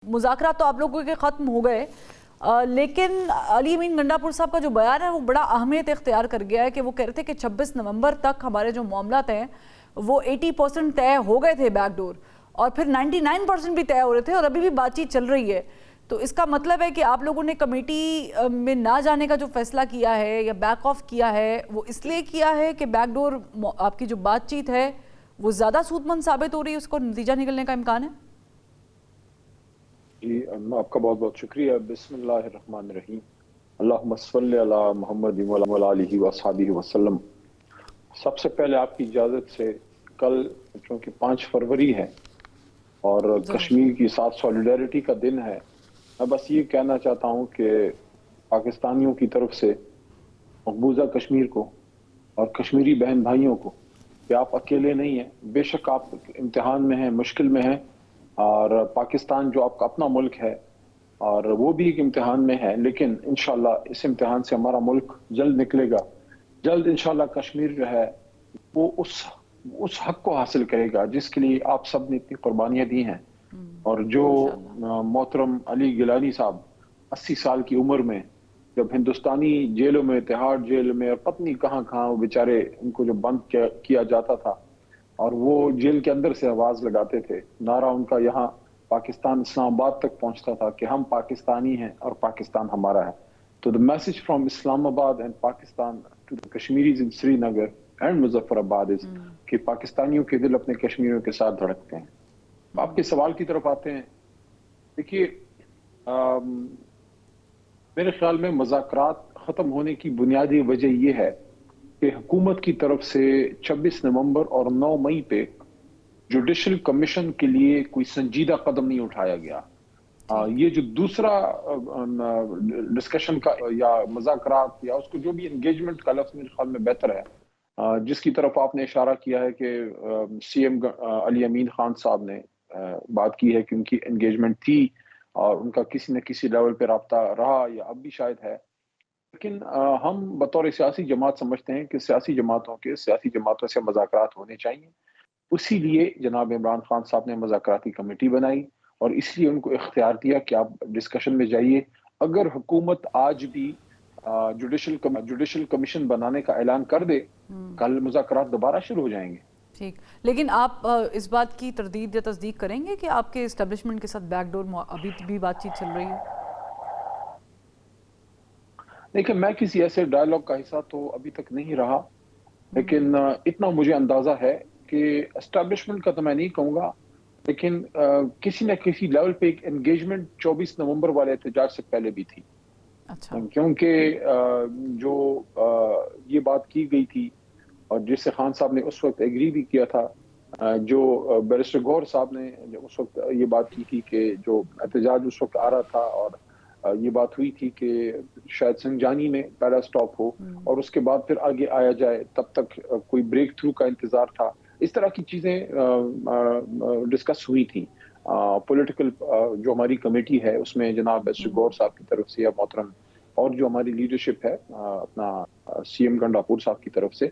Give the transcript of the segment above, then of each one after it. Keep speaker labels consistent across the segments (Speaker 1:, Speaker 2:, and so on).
Speaker 1: مذاکرات تو آپ لوگوں کے ختم ہو گئے، لیکن علی امین گنڈاپور صاحب کا جو بیان ہے وہ بڑا اہمیت اختیار کر گیا ہے کہ وہ کہہ رہے تھے کہ 26 نومبر تک ہمارے جو معاملات ہیں وہ 80% طے ہو گئے تھے بیک ڈور، اور پھر 99% بھی طے ہو رہے تھے اور ابھی بھی بات چیت چل رہی ہے۔ تو اس کا مطلب ہے کہ آپ لوگوں نے کمیٹی میں نہ جانے کا جو فیصلہ کیا ہے یا بیک آف کیا ہے وہ اس لیے کیا ہے کہ بیک ڈور آپ کی جو بات چیت ہے وہ زیادہ سود مند ثابت ہو رہی ہے، اس کو نتیجہ نکلنے کا امکان ہے؟
Speaker 2: جی آپ کا بہت بہت شکریہ۔ بسم اللہ الرحمن الرحیم، اللہم صلی علی محمد وعلی آلہ وصحبہ وسلم۔ سب سے پہلے آپ کی اجازت سے کل چونکہ 5 فروری ہے اور کشمیر کی ساتھ سولیڈیرٹی کا دن ہے، میں بس یہ کہنا چاہتا ہوں کہ پاکستانیوں کی طرف سے مقبوضہ کشمیر کو اور کشمیری بہن بھائیوں کو کہ آپ اکیلے نہیں ہیں، بے شک آپ امتحان میں ہیں، مشکل میں ہیں، اور پاکستان جو آپ کا اپنا ملک ہے اور وہ بھی ایک امتحان میں ہے، لیکن انشاءاللہ اس امتحان سے ہمارا ملک جلد نکلے گا۔ جلد انشاءاللہ کشمیر جو ہے وہ اس حق کو حاصل کرے گا جس کے لیے آپ سب نے اتنی قربانیاں دی ہیں، اور جو محترم علی گیلانی صاحب 80 سال کی عمر میں جب ہندوستانی جیلوں میں، تہاڑ جیل میں اور پتنی کہاں کہاں وہ بیچارے ان کو جو بند کیا جاتا تھا اور وہ جیل کے اندر سے آواز لگاتے تھے، نعرہ ان کا یہاں پاکستان اسلام آباد تک پہنچتا تھا کہ ہم پاکستانی ہیں اور پاکستان ہمارا ہے۔ تو the message from اسلام آباد and Pakistan to the Kashmiris in Sri Nagar and Muzaffar آباد is کہ پاکستانیوں کے دل اپنے کشمیریوں کے ساتھ دھڑکتے ہیں۔ آپ کے سوال کی طرف آتے ہیں، دیکھیے میرے خیال میں مذاکرات ختم ہونے کی بنیادی وجہ یہ ہے کہ حکومت کی طرف سے 26 نومبر اور 9 مئی پہ جوڈیشل کمیشن کے لیے کوئی سنجیدہ قدم نہیں اٹھایا گیا۔ یہ جو دوسرا ڈسکشن کا یا مذاکرات یا اس کو جو بھی انگیجمنٹ کا لفظ میرے خیال میں بہتر ہے، جس کی طرف آپ نے اشارہ کیا ہے کہ سی ایم علی امین خان صاحب نے بات کی ہے کہ ان کی انگیجمنٹ تھی اور ان کا کسی نہ کسی لیول پہ رابطہ رہا یا اب بھی شاید ہے، لیکن ہم بطور سیاسی جماعت سمجھتے ہیں کہ سیاسی جماعتوں سے مذاکرات ہونے چاہیے۔ اسی لیے جناب عمران خان صاحب نے مذاکراتی کمیٹی بنائی اور اس لیے ان کو اختیار دیا کہ آپ ڈسکشن میں جائیے۔ اگر حکومت آج بھی جوڈیشل کمیشن بنانے کا اعلان کر دے، کل مذاکرات دوبارہ شروع ہو جائیں گے۔
Speaker 1: ٹھیک، لیکن آپ اس بات کی تردید یا تصدیق کریں گے کہ آپ کے اسٹیبلشمنٹ کے ساتھ بیک ڈور ابھی بھی بات چیت چل رہی ہے؟
Speaker 2: دیکھیں، میں کسی ایسے ڈائلاگ کا حصہ تو ابھی تک نہیں رہا، لیکن اتنا مجھے اندازہ ہے کہ اسٹیبلشمنٹ کا تو میں نہیں کہوں گا، لیکن کسی نہ کسی لیول پہ ایک انگیجمنٹ 24 نومبر والے احتجاج سے پہلے بھی تھی۔ کیونکہ جو یہ بات کی گئی تھی اور جس سے خان صاحب نے اس وقت ایگری بھی کیا تھا، جو بیرسٹر گور صاحب نے اس وقت یہ بات کی تھی کہ جو احتجاج اس وقت آ رہا تھا اور یہ بات ہوئی تھی کہ شاید سنجانی میں پہلا سٹاپ ہو اور اس کے بعد پھر آگے آیا جائے، تب تک کوئی بریک تھرو کا انتظار تھا۔ اس طرح کی چیزیں ڈسکس ہوئی تھیں۔ پولیٹیکل جو ہماری کمیٹی ہے اس میں جناب بیرسٹر گور صاحب کی طرف سے یا محترم اور جو ہماری لیڈرشپ ہے اپنا سی ایم گنڈاپور صاحب کی طرف سے،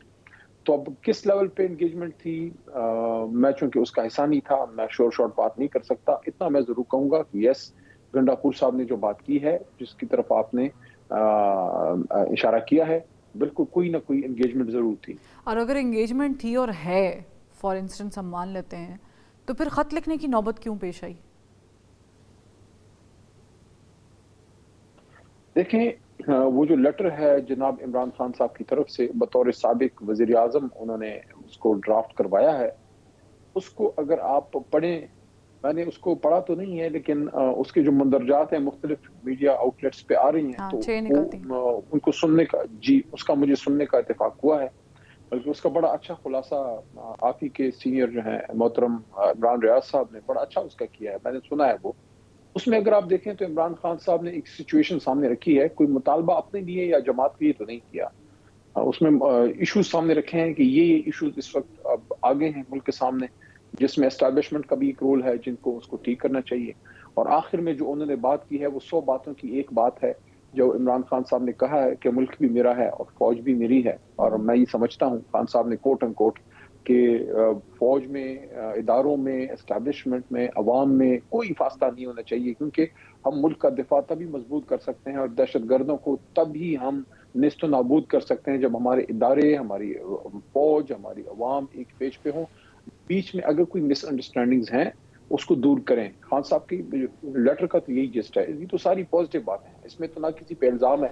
Speaker 2: تو اب کس لیول پہ انگیجمنٹ تھی میں چونکہ اس کا حصہ نہیں تھا، میں شارٹ بات نہیں کر سکتا۔ اتنا میں ضرور کہوں گا کہ یس، گنڈاپور صاحب نے جو بات کی ہے، جس کی طرف آپ نے اشارہ کیا ہے، بالکل کوئی نہ کوئی انگیجمنٹ ضرور تھی۔
Speaker 1: اور اگر انگیجمنٹ تھی اور ہے، فار انسٹنس ہم مان لیتے ہیں، تو پھر خط لکھنے کی نوبت کیوں پیش آئی؟
Speaker 2: دیکھیں، وہ جو لیٹر ہے جناب عمران خان صاحب کی طرف سے بطور سابق وزیر اعظم انہوں نے اس کو ڈرافٹ کروایا ہے، اس کو اگر آپ پڑھیں، میں نے اس کو پڑھا تو نہیں ہے لیکن اس کے جو مندرجات ہیں مختلف میڈیا آؤٹ لیٹس پہ آ رہی ہیں، تو ان کو سننے کا اس کا مجھے سننے کا اتفاق ہوا ہے، بلکہ اس کا بڑا اچھا خلاصہ آپ ہی کے سینئر جو ہیں محترم عمران ریاض صاحب نے بڑا اچھا اس کا کیا ہے، میں نے سنا ہے وہ۔ اس میں اگر آپ دیکھیں تو عمران خان صاحب نے ایک سچویشن سامنے رکھی ہے، کوئی مطالبہ اپنے لیے یا جماعت کے لیے تو نہیں کیا، اس میں ایشوز سامنے رکھے ہیں کہ یہ ایشوز اس وقت اب آگے ہیں ملک کے سامنے، جس میں اسٹیبلشمنٹ کا بھی ایک رول ہے جن کو اس کو ٹھیک کرنا چاہیے، اور آخر میں جو انہوں نے بات کی ہے وہ 100 باتوں کی ایک بات ہے جو عمران خان صاحب نے کہا ہے کہ ملک بھی میرا ہے اور فوج بھی میری ہے، اور میں یہ سمجھتا ہوں خان صاحب نے کوٹ ان کوٹ کہ فوج میں، اداروں میں، اسٹیبلشمنٹ میں، عوام میں کوئی فاصلہ نہیں ہونا چاہیے، کیونکہ ہم ملک کا دفاع تبھی مضبوط کر سکتے ہیں اور دہشت گردوں کو تب ہی ہم نیست و نابود کر سکتے ہیں جب ہمارے ادارے، ہماری فوج، ہماری عوام ایک پیج پہ ہوں۔ بیچ میں اگر کوئی مس انڈرسٹینڈنگز ہیں اس کو دور کریں۔ خان صاحب کی لیٹر کا تو یہی جسٹ ہے، یہ تو ساری پازیٹیو باتیں ہیں، اس میں تو نہ کسی پہ الزام ہے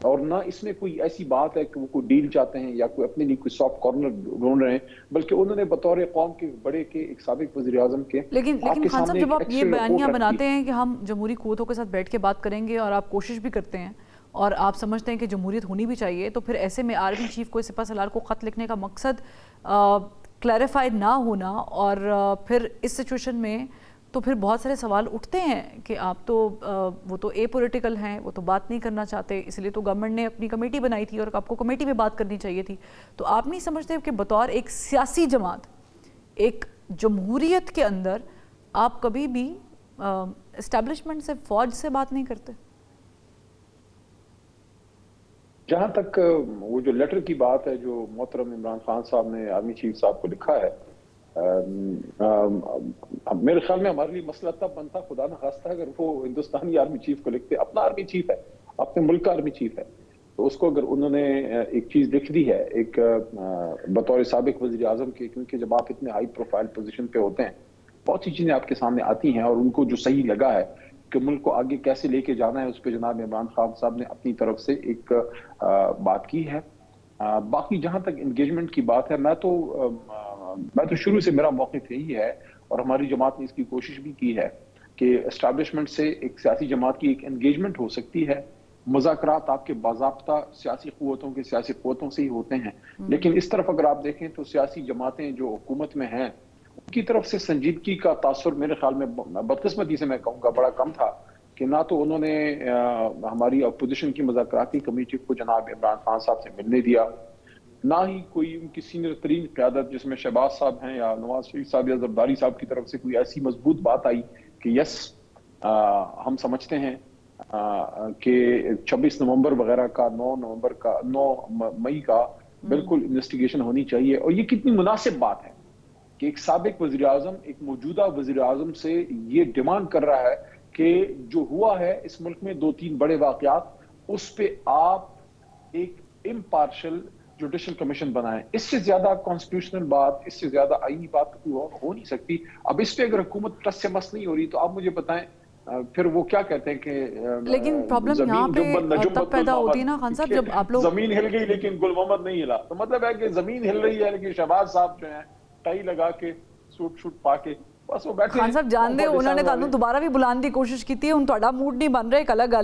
Speaker 2: اور نہ اس میں کوئی ایسی بات ہے کہ وہ کوئی ڈیل چاہتے ہیں یا کوئی اپنے لیے کوئی سافٹ کارنر ڈھونڈ رہے ہیں، بلکہ انہوں نے بطور قوم کے بڑے کے ایک سابق وزیر اعظم کے
Speaker 1: لیکن خان صاحب جب آپ یہ بیانیاں بناتے ہیں کہ ہم جمہوری قوتوں کے ساتھ بیٹھ کے بات کریں گے اور آپ کوشش بھی کرتے ہیں اور آپ سمجھتے ہیں کہ جمہوریت ہونی بھی چاہیے، تو پھر ایسے میں آرمی چیف کو سپہ سالار کو خط لکھنے کا مقصد کلیریفائڈ نہ ہونا، اور پھر اس سچویشن میں تو پھر بہت سارے سوال اٹھتے ہیں کہ آپ تو وہ تو اے پولیٹیکل ہیں، وہ تو بات نہیں کرنا چاہتے، اس لیے تو گورنمنٹ نے اپنی کمیٹی بنائی تھی اور آپ کو کمیٹی میں بات کرنی چاہیے تھی۔ تو آپ نہیں سمجھتے کہ بطور ایک سیاسی جماعت، ایک جمہوریت کے اندر آپ کبھی بھی اسٹیبلشمنٹ سے، فوج سے بات نہیں کرتے؟
Speaker 2: جہاں تک وہ جو لیٹر کی بات ہے جو محترم عمران خان صاحب نے آرمی چیف صاحب کو لکھا ہے، میرے خیال میں ہمارے لیے مسئلہ تب بنتا، خدا نخواستہ اگر وہ ہندوستانی آرمی چیف کو لکھتے، اپنا آرمی چیف ہے، اپنے ملک کا آرمی چیف ہے، تو اس کو اگر انہوں نے ایک چیز لکھ دی ہے ایک بطور سابق وزیر اعظم کے، کیونکہ جب آپ اتنے ہائی پروفائل پوزیشن پہ ہوتے ہیں بہت سی چیزیں آپ کے سامنے آتی ہیں اور ان کو جو صحیح لگا ہے کہ ملک کو آگے کیسے لے کے جانا ہے، اس پہ جناب عمران خان صاحب نے اپنی طرف سے ایک بات کی ہے۔ باقی جہاں تک انگیجمنٹ کی بات ہے، میں تو شروع سے میرا موقف یہی ہے اور ہماری جماعت نے اس کی کوشش بھی کی ہے کہ اسٹیبلشمنٹ سے ایک سیاسی جماعت کی ایک انگیجمنٹ ہو سکتی ہے۔ مذاکرات آپ کے باضابطہ سیاسی قوتوں سے ہی ہوتے ہیں، لیکن اس طرف اگر آپ دیکھیں تو سیاسی جماعتیں جو حکومت میں ہیں ان کی طرف سے سنجیدگی کا تاثر میرے خیال میں بدقسمتی سے میں کہوں گا بڑا کم تھا، کہ نہ تو انہوں نے ہماری اپوزیشن کی مذاکراتی کمیٹی کو جناب عمران خان صاحب سے ملنے دیا، نہ ہی کوئی ان کی سینئر ترین قیادت جس میں شہباز صاحب ہیں یا نواز شریف صاحب یا زرداری صاحب کی طرف سے کوئی ایسی مضبوط بات آئی کہ یس ہم سمجھتے ہیں کہ 26 نومبر وغیرہ کا، 9 مئی کا بالکل انویسٹیگیشن ہونی چاہیے۔ اور یہ کتنی مناسب بات ہے کہ ایک سابق وزیر اعظم ایک موجودہ وزیر اعظم سے یہ ڈیمانڈ کر رہا ہے کہ جو ہوا ہے اس ملک میں 2-3 بڑے واقعات، اس پہ آپ ایک امپارشل جوڈیشل کمیشن بنائیں۔ اس سے زیادہ کانسٹیٹیوشنل بات، اس سے زیادہ آئینی بات ہو نہیں سکتی۔ اب اس پہ اگر حکومت ٹس سے مس نہیں ہو رہی تو آپ مجھے بتائیں پھر وہ کیا کہتے ہیں کہ
Speaker 1: لیکن پرابلم یہاں پہ تب پیدا ہوتی ہے نا خان صاحب جب آپ لوگ
Speaker 2: زمین ہل گئی لیکن گل محمد نہیں ہلا، تو مطلب ہے کہ زمین ہل رہی ہے لیکن شہباز صاحب جو ہیں ٹائی لگا کے سوٹ پا کے بس وہ بیٹھے ہیں۔
Speaker 1: خان صاحب جان دے انہوں نے تانوں دوبارہ بھی بلان دی کوشش کی تھی، ہن تہاڈا موڈ نہیں بن رہا، ایک الگ گل